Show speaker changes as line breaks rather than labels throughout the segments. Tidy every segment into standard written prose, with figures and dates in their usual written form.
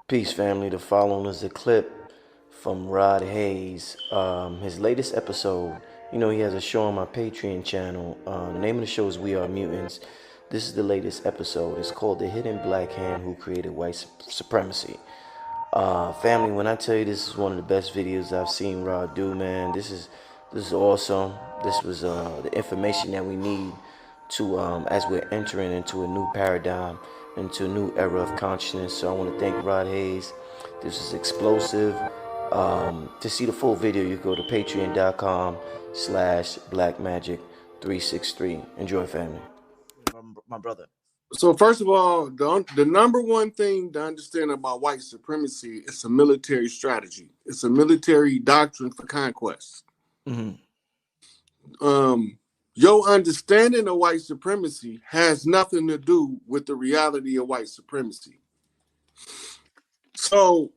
Peace, family. The following is a clip from Rod Hayes. His latest episode. He has a show on my Patreon channel. The name of the show is We Are Mutants. This is the latest episode. It's called The Hidden Black Hand Who Created White Supremacy. Family, when I tell you this is one of the best videos I've seen Rod do, man, this is awesome. This was the information that we need to as we're entering into a new paradigm, into a new era of consciousness. So I want to thank Rod Hayes. This is explosive. To see the full video, you go to patreon.com/blackmagic363. Enjoy, family. My brother.
So first of all, the number one thing to understand about white supremacy is a military strategy. It's a military doctrine for conquest.
Mm-hmm.
Your understanding of white supremacy has nothing to do with the reality of white supremacy. So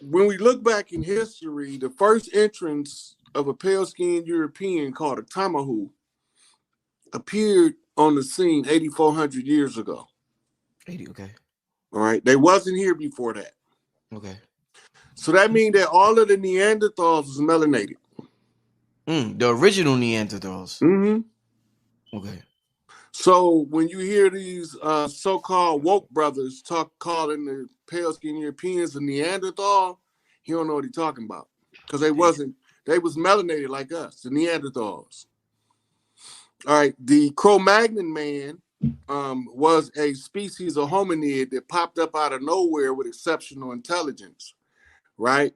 when we look back in history, the first entrance of a pale-skinned European called a Tamahu appeared on the scene 8,400 years ago.
80, okay.
All right. They wasn't here before that.
Okay.
So that means that all of the Neanderthals was melanated.
The original Neanderthals.
Mm-hmm.
Okay.
So when you hear these so-called woke brothers calling the pale-skinned Europeans a Neanderthal, he don't know what he's talking about. Because they was melanated like us, the Neanderthals. All right, the Cro-Magnon man was a species of hominid that popped up out of nowhere with exceptional intelligence, right?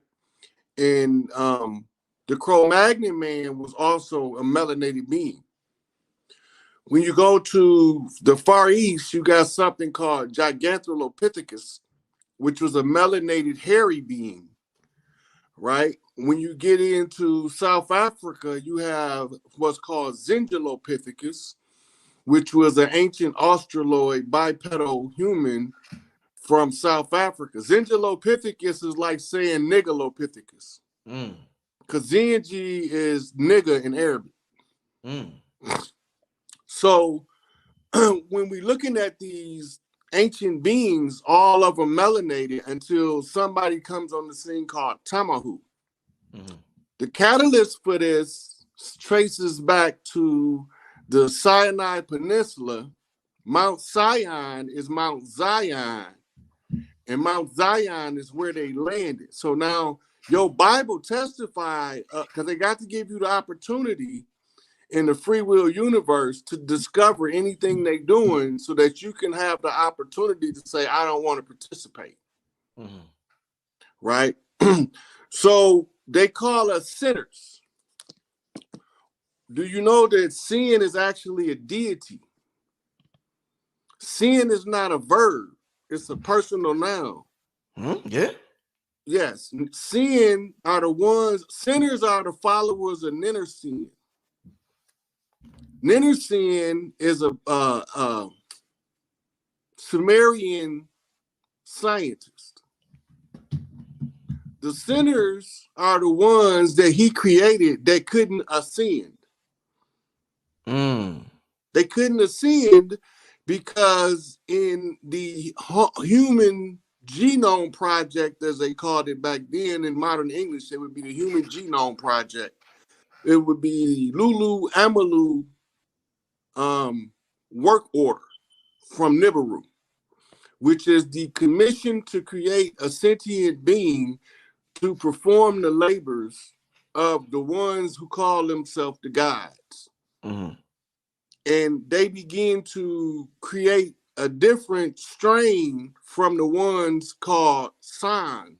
And the Cro-Magnon man was also a melanated being. When you go to the Far East, you got something called Gigantolopithecus, which was a melanated hairy being, right? When you get into South Africa, you have what's called Zinjalopithecus, which was an ancient Australoid bipedal human from South Africa. Zinjalopithecus is like saying Niggalopithecus, because Zinji is nigger in Arabic. So when we're looking at these ancient beings, all of them melanated until somebody comes on the scene called Tamahu. The catalyst for this traces back to the Sinai Peninsula. Mount Zion is Mount Zion, and Mount Zion is where they landed. So now your Bible testified, because they got to give you the opportunity in the free will universe to discover anything they're doing so that you can have the opportunity to say, I don't want to participate. Right? So they call us sinners. Do you know that sin is actually a deity? Sin is not a verb. It's a personal noun.
Yeah.
Yes. Sinners are the followers of Ninursin. Ninursin is a Sumerian scientist. The sinners are the ones that he created that couldn't ascend. They couldn't ascend because in the Human Genome Project, as they called it back then in modern English, it would be the Human Genome Project. It would be Lulu Amalu work order from Nibiru, which is the commission to create a sentient being to perform the labors of the ones who call themselves the gods. And they begin to create a different strain from the ones called San.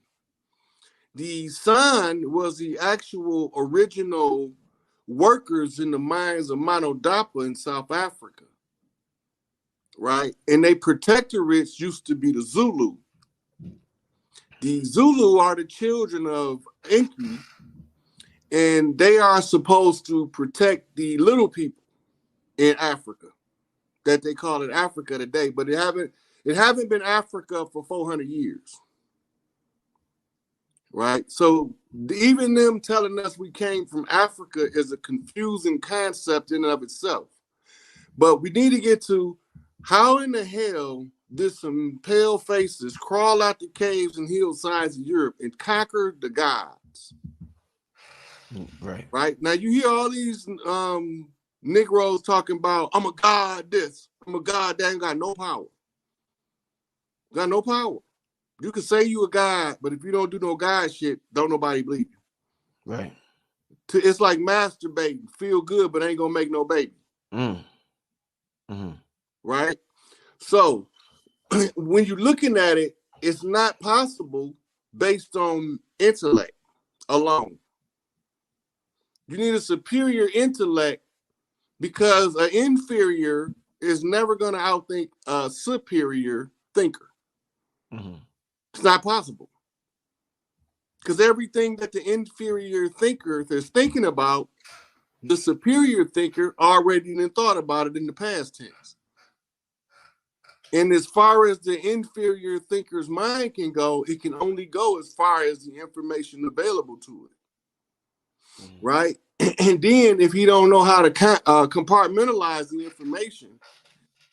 The San was the actual original workers in the mines of Mano Dapa in South Africa, right? And they protectorates used to be the Zulu. The Zulu are the children of Enki, and they are supposed to protect the little people in Africa, that they call it Africa today, but it haven't been Africa for 400 years, right? So even them telling us we came from Africa is a confusing concept in and of itself. But we need to get to how in the hell did some pale faces crawl out the caves and hillsides of Europe and conquer the gods.
Right.
Right? Now you hear all these Negroes talking about, I'm a god this, I'm a god that, ain't got no power. Got no power. You can say you a god, but if you don't do no god shit, don't nobody believe you.
Right.
It's like masturbating, feel good, but ain't gonna make no baby. Right? So when you're looking at it, it's not possible based on intellect alone. You need a superior intellect because an inferior is never going to outthink a superior thinker. It's not possible. Because everything that the inferior thinker is thinking about, the superior thinker already thought about it in the past tense. And as far as the inferior thinker's mind can go, it can only go as far as the information available to it. Right? And then if he don't know how to compartmentalize the information,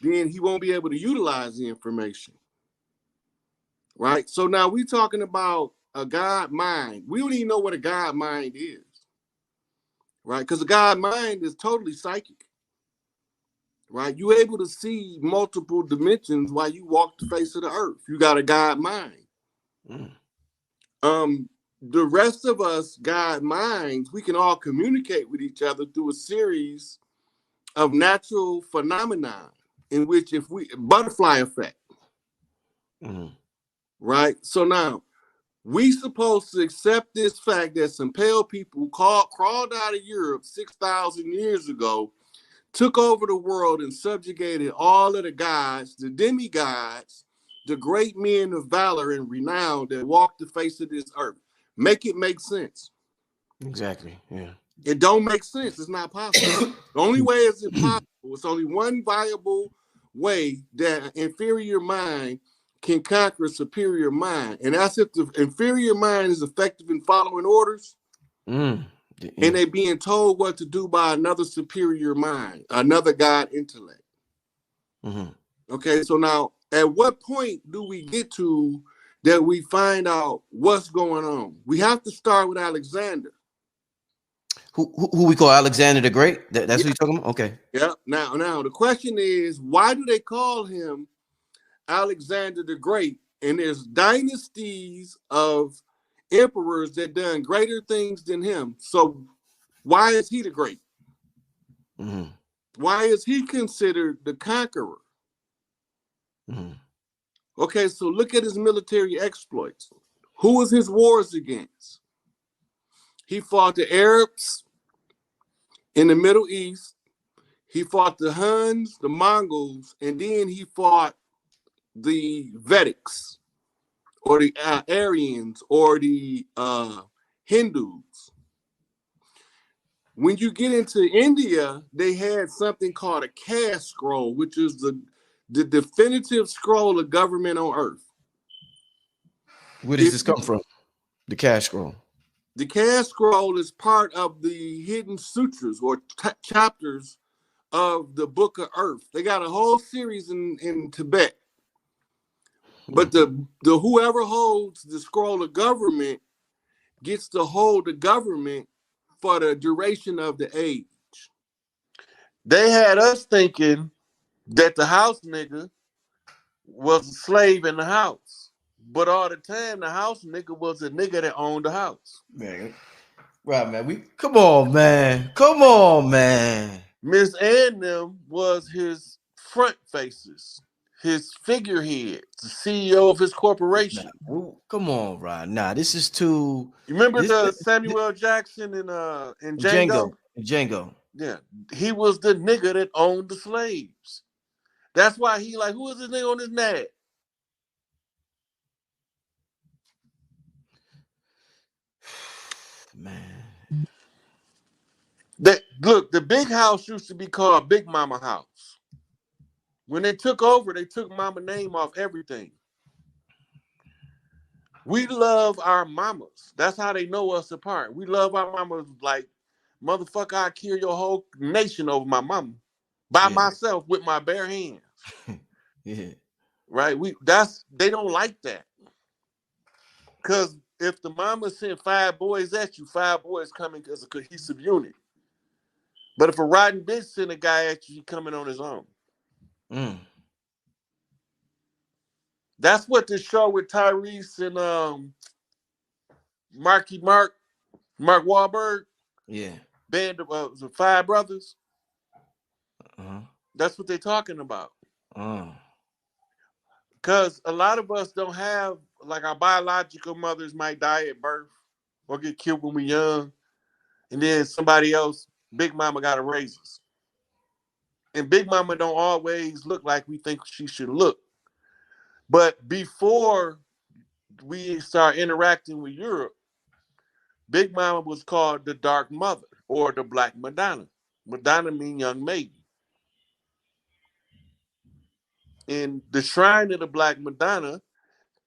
then he won't be able to utilize the information. Right? So now we're talking about a God mind. We don't even know what a God mind is. Right? Because a God mind is totally psychic. Right? You're able to see multiple dimensions while you walk the face of the earth. You got a God mind. The rest of us, God minds, we can all communicate with each other through a series of natural phenomena in which butterfly effect. Right? So now, we supposed to accept this fact that some pale people crawled out of Europe 6,000 years ago, took over the world and subjugated all of the gods, the demigods, the great men of valor and renown that walked the face of this earth. Make it make sense.
Exactly. Yeah.
It don't make sense. It's not possible. The only way is it possible. It's only one viable way that an inferior mind can conquer a superior mind. And that's if the inferior mind is effective in following orders and they being told what to do by another superior mind, another God intellect. Okay, so now at what point do we get to that we find out what's going on? We have to start with Alexander.
Who we call Alexander the Great? That's what you're talking about? Okay.
Yeah. Now the question is, why do they call him Alexander the Great? And there's dynasties of emperors that done greater things than him. So why is he the great? Why is he considered the conqueror? Okay, so look at his military exploits. Who was his wars against? He fought the Arabs in the Middle East. He fought the Huns, the Mongols, and then he fought the Vedics, or the Aryans, or the Hindus. When you get into India, they had something called a caste scroll, which is the definitive scroll of government on earth.
Where does this come from? The caste scroll.
The caste scroll is part of the hidden sutras or chapters of the Book of Earth. They got a whole series in Tibet. But the whoever holds the scroll of government gets to hold the government for the duration of the age. They had us thinking that the house nigga was a slave in the house. But all the time, the house nigga was a nigga that owned the house.
Man. Right, man. Come on, man. Come on, man.
Miss Ann them was his front faces, his figurehead, the CEO of his corporation.
Nah, come on, Rod. Nah, this is too.
You remember Samuel Jackson in Django?
Django.
Yeah, he was the nigga that owned the slaves. That's why he like, who is this nigga on his neck?
Man.
Look, the big house used to be called Big Mama House. When they took over, they took Mama name off everything. We love our mamas. That's how they know us apart. We love our mamas like, motherfucker, I kill your whole nation over my mama by myself with my bare hands.
Yeah.
right? They don't like that. Because if the mama sent 5 boys at you, 5 boys coming as a cohesive unit. But if a rotten bitch sent a guy at you, he coming on his own. That's what the show with Tyrese and Mark Wahlberg.
Yeah.
Band of 5 brothers.
Uh-huh.
That's what they're talking about.
Uh.
Because a lot of us don't have, like, our biological mothers might die at birth or get killed when we're young. And then somebody else, Big Mama, got to raise us. And Big Mama don't always look like we think she should look. But before we start interacting with Europe, Big Mama was called the Dark Mother or the Black Madonna. Madonna means young maiden. And the shrine of the Black Madonna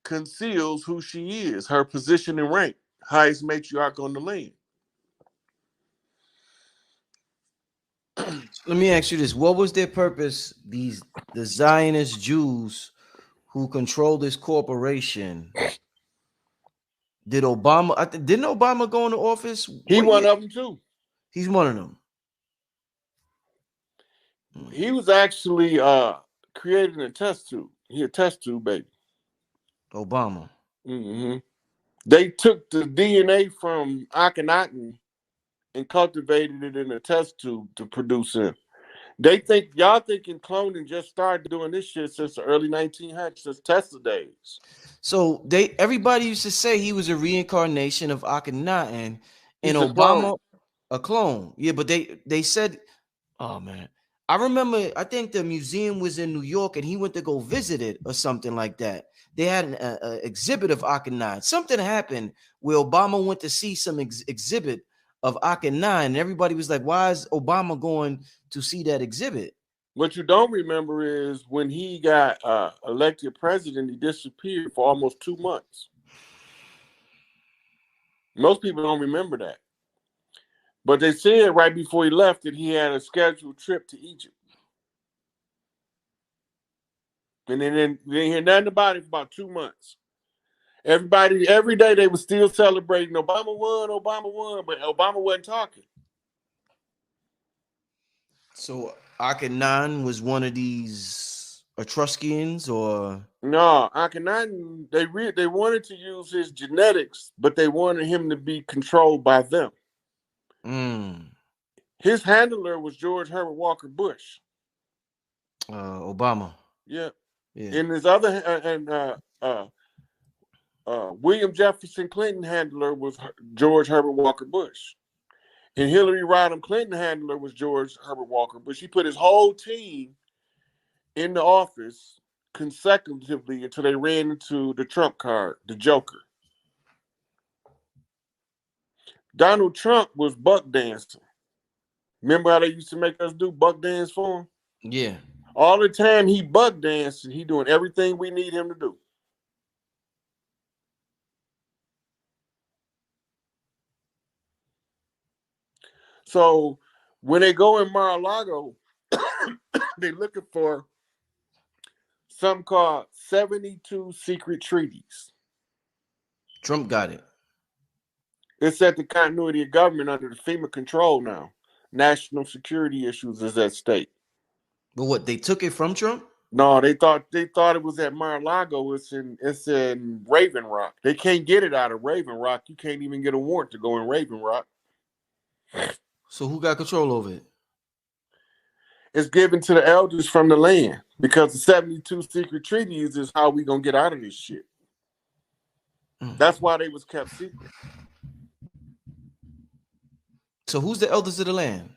conceals who she is, her position and rank, highest matriarch on the land.
Let me ask you this: what was their purpose? The Zionist Jews who control this corporation. Did Obama? Didn't Obama go into office?
He one of them too.
He's one of them.
He was actually creating a test tube. He a test tube baby.
Obama.
Mm-hmm. They took the DNA from Akhenaten and cultivated it in a test tube to produce him. Y'all thinking cloning just started doing this shit since the early 1900s, since Tesla days.
So everybody used to say he was a reincarnation of Akhenaten, and
Obama
a clone. Yeah, but they said, oh man, I remember. I think the museum was in New York, and he went to go visit it or something like that. They had an exhibit of Akhenaten. Something happened where Obama went to see some exhibit of Akhenaten, and everybody was like, "Why is Obama going to see that exhibit?"
What you don't remember is when he got elected president, he disappeared for almost 2 months. Most people don't remember that. But they said right before he left that he had a scheduled trip to Egypt. And then they didn't hear nothing about it for about 2 months. Everybody, every day they were still celebrating Obama won, but Obama wasn't talking.
So Akhenaten was one of these Etruscans, or
no? Akhenaten, they wanted to use his genetics, but they wanted him to be controlled by them. His handler was George Herbert Walker Bush.
Obama.
Yeah. And his other William Jefferson Clinton handler was George Herbert Walker Bush. And Hillary Rodham Clinton handler was George Herbert Walker Bush. He put his whole team in the office consecutively until they ran into the Trump card, the Joker. Donald Trump was buck dancing. Remember how they used to make us do buck dance for him?
Yeah.
All the time he buck dancing, he doing everything we need him to do. So when they go in Mar-a-Lago, they're looking for something called 72 secret treaties.
Trump got it.
It's at the continuity of government under the FEMA control now. National security issues is at stake.
But what, they took it from Trump?
No, they thought it was at Mar-a-Lago. It's in Raven Rock. They can't get it out of Raven Rock. You can't even get a warrant to go in Raven Rock.
So who got control over it?
It's given to the elders from the land because the 72 secret treaties is how we gonna get out of this shit. That's why they was kept secret.
So who's the elders of the land?